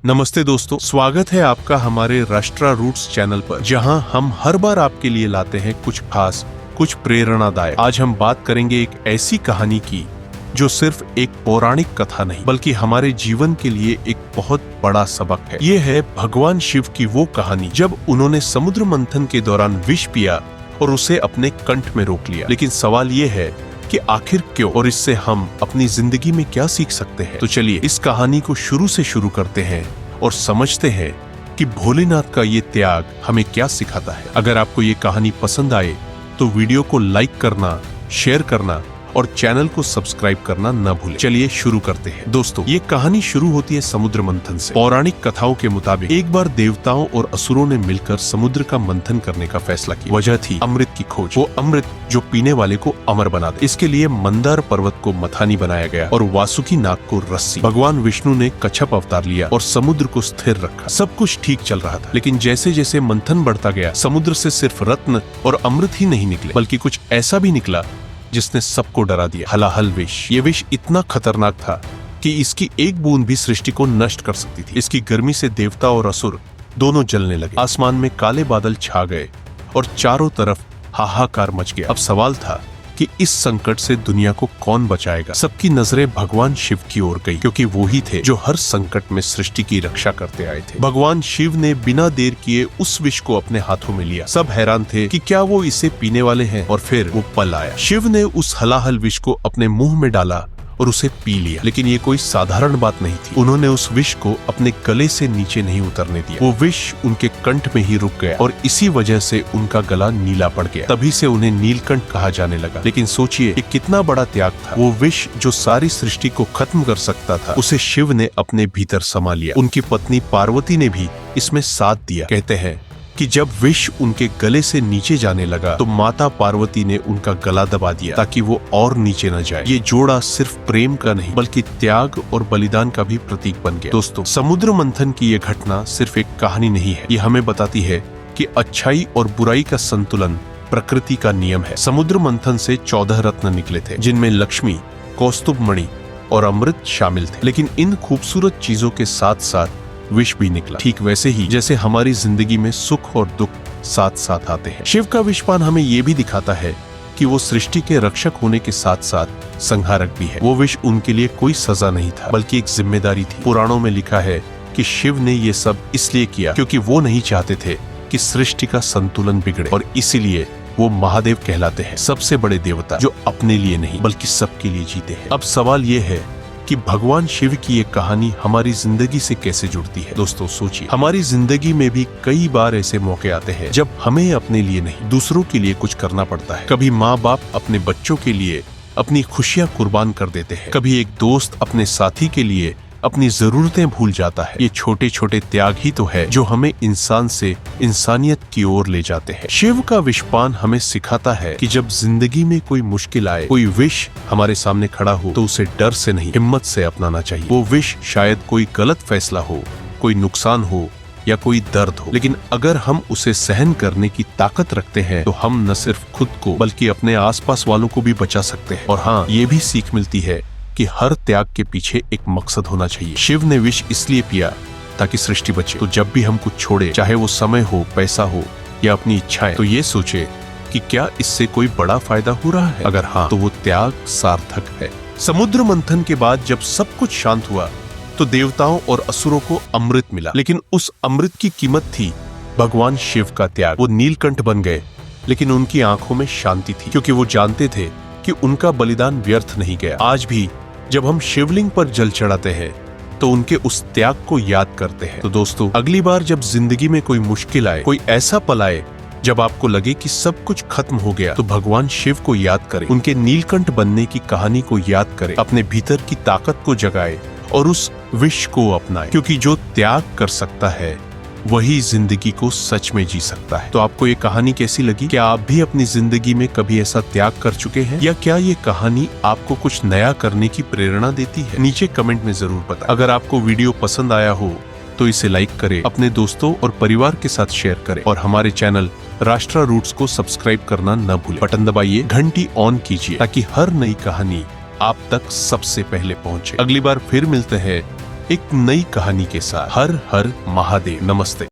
नमस्ते दोस्तों, स्वागत है आपका हमारे राष्ट्रा रूट्स चैनल पर, जहां हम हर बार आपके लिए लाते हैं कुछ खास, कुछ प्रेरणादायक। आज हम बात करेंगे एक ऐसी कहानी की जो सिर्फ एक पौराणिक कथा नहीं बल्कि हमारे जीवन के लिए एक बहुत बड़ा सबक है। ये है भगवान शिव की वो कहानी जब उन्होंने समुद्र मंथन के दौरान विष पिया और उसे अपने कंठ में रोक लिया। लेकिन सवाल ये है कि आखिर क्यों, और इससे हम अपनी जिंदगी में क्या सीख सकते हैं। तो चलिए इस कहानी को शुरू से शुरू करते हैं और समझते हैं कि भोलेनाथ का ये त्याग हमें क्या सिखाता है। अगर आपको ये कहानी पसंद आए तो वीडियो को लाइक करना, शेयर करना और चैनल को सब्सक्राइब करना न भूलें। चलिए शुरू करते हैं। दोस्तों, ये कहानी शुरू होती है समुद्र मंथन से। पौराणिक कथाओं के मुताबिक एक बार देवताओं और असुरों ने मिलकर समुद्र का मंथन करने का फैसला किया। वजह थी अमृत की खोज, वो अमृत जो पीने वाले को अमर बना दे। इसके लिए मंदार पर्वत को मथानी बनाया गया और वासुकी नाग को रस्सी। भगवान विष्णु ने कच्छप अवतार लिया और समुद्र को स्थिर रखा। सब कुछ ठीक चल रहा था, लेकिन जैसे जैसे मंथन बढ़ता गया, समुद्र से सिर्फ रत्न और अमृत ही नहीं निकले बल्कि कुछ ऐसा भी निकला जिसने सबको डरा दिया। हलाहल विष। ये विष इतना खतरनाक था कि इसकी एक बूंद भी सृष्टि को नष्ट कर सकती थी। इसकी गर्मी से देवता और असुर दोनों जलने लगे। आसमान में काले बादल छा गए और चारों तरफ हाहाकार मच गया। अब सवाल था कि इस संकट से दुनिया को कौन बचाएगा। सबकी नजरें भगवान शिव की ओर गई, क्योंकि वो ही थे जो हर संकट में सृष्टि की रक्षा करते आए थे। भगवान शिव ने बिना देर किए उस विष को अपने हाथों में लिया। सब हैरान थे कि क्या वो इसे पीने वाले हैं, और फिर वो पल आया। शिव ने उस हलाहल विष को अपने मुंह में डाला और उसे पी लिया। लेकिन ये कोई साधारण बात नहीं थी। उन्होंने उस विष को अपने गले से नीचे नहीं उतरने दिया। वो विष उनके कंठ में ही रुक गया और इसी वजह से उनका गला नीला पड़ गया। तभी से उन्हें नीलकंठ कहा जाने लगा। लेकिन सोचिए ये कितना बड़ा त्याग था। वो विष जो सारी सृष्टि को खत्म कर सकता था, उसे शिव ने अपने भीतर समा लिया। उनकी पत्नी पार्वती ने भी इसमें साथ दिया। कहते हैं कि जब विष उनके गले से नीचे जाने लगा तो माता पार्वती ने उनका गला दबा दिया ताकि वो और नीचे न जाए। ये जोड़ा सिर्फ प्रेम का नहीं बल्कि त्याग और बलिदान का भी प्रतीक बन गया। दोस्तों, समुद्र मंथन की ये घटना सिर्फ एक कहानी नहीं है। ये हमें बताती है कि अच्छाई और बुराई का संतुलन प्रकृति का नियम है। समुद्र मंथन से 14 रत्न निकले थे, जिनमें लक्ष्मी, कौस्तुभ मणि और अमृत शामिल थे। लेकिन इन खूबसूरत चीजों के साथ साथ विष भी निकला। ठीक वैसे ही जैसे हमारी जिंदगी में सुख और दुख साथ साथ आते हैं। शिव का विषपान हमें ये भी दिखाता है कि वो सृष्टि के रक्षक होने के साथ साथ संहारक भी है। वो विष उनके लिए कोई सजा नहीं था बल्कि एक जिम्मेदारी थी। पुराणों में लिखा है कि शिव ने ये सब इसलिए किया क्योंकि वो नहीं चाहते थे कि सृष्टि का संतुलन बिगड़े, और इसीलिए वो महादेव कहलाते हैं, सबसे बड़े देवता जो अपने लिए नहीं बल्कि सबके लिए जीते हैं। अब सवाल ये है कि भगवान शिव की ये कहानी हमारी जिंदगी से कैसे जुड़ती है। दोस्तों सोचिए, हमारी जिंदगी में भी कई बार ऐसे मौके आते हैं जब हमें अपने लिए नहीं दूसरों के लिए कुछ करना पड़ता है। कभी माँ बाप अपने बच्चों के लिए अपनी खुशियां कुर्बान कर देते हैं। कभी एक दोस्त अपने साथी के लिए अपनी जरूरतें भूल जाता है। ये छोटे छोटे त्याग ही तो है जो हमें इंसान से इंसानियत की ओर ले जाते हैं। शिव का विषपान हमें सिखाता है कि जब जिंदगी में कोई मुश्किल आए, कोई विष हमारे सामने खड़ा हो, तो उसे डर से नहीं हिम्मत से अपनाना चाहिए। वो विष शायद कोई गलत फैसला हो, कोई नुकसान हो या कोई दर्द हो, लेकिन अगर हम उसे सहन करने की ताकत रखते हैं तो हम न सिर्फ खुद को बल्कि अपने आसपास वालों को भी बचा सकते हैं। और हाँ, ये भी सीख मिलती है कि हर त्याग के पीछे एक मकसद होना चाहिए। शिव ने विष इसलिए पिया ताकि सृष्टि बचे। तो जब भी हम कुछ छोड़े, चाहे वो समय हो, पैसा हो या अपनी इच्छाएं, तो ये सोचे कि क्या इससे कोई बड़ा फायदा हो रहा है। अगर हाँ, तो वो त्याग सार्थक है। समुद्र मंथन के बाद जब सब कुछ शांत हुआ तो देवताओं और असुरों को अमृत मिला, लेकिन उस अमृत की कीमत थी भगवान शिव का त्याग। वो नीलकंठ बन गए, लेकिन उनकी आंखों में शांति थी, क्योंकि वो जानते थे कि उनका बलिदान व्यर्थ नहीं गया। आज भी जब हम शिवलिंग पर जल चढ़ाते हैं तो उनके उस त्याग को याद करते हैं। तो दोस्तों, अगली बार जब जिंदगी में कोई मुश्किल आए, कोई ऐसा पल आए जब आपको लगे कि सब कुछ खत्म हो गया, तो भगवान शिव को याद करें, उनके नीलकंठ बनने की कहानी को याद करें, अपने भीतर की ताकत को जगाए और उस विष को अपनाए, क्योंकि जो त्याग कर सकता है वही जिंदगी को सच में जी सकता है। तो आपको ये कहानी कैसी लगी? क्या आप भी अपनी जिंदगी में कभी ऐसा त्याग कर चुके हैं, या क्या ये कहानी आपको कुछ नया करने की प्रेरणा देती है? नीचे कमेंट में जरूर बताएं। अगर आपको वीडियो पसंद आया हो तो इसे लाइक करें, अपने दोस्तों और परिवार के साथ शेयर करें और हमारे चैनल राष्ट्रा रूट्स को सब्सक्राइब करना न भूलें। बटन दबाइए, घंटी ऑन कीजिए ताकि हर नई कहानी आप तक सबसे पहले पहुंचे। अगली बार फिर मिलते हैं एक नई कहानी के साथ। हर हर महादेव। नमस्ते।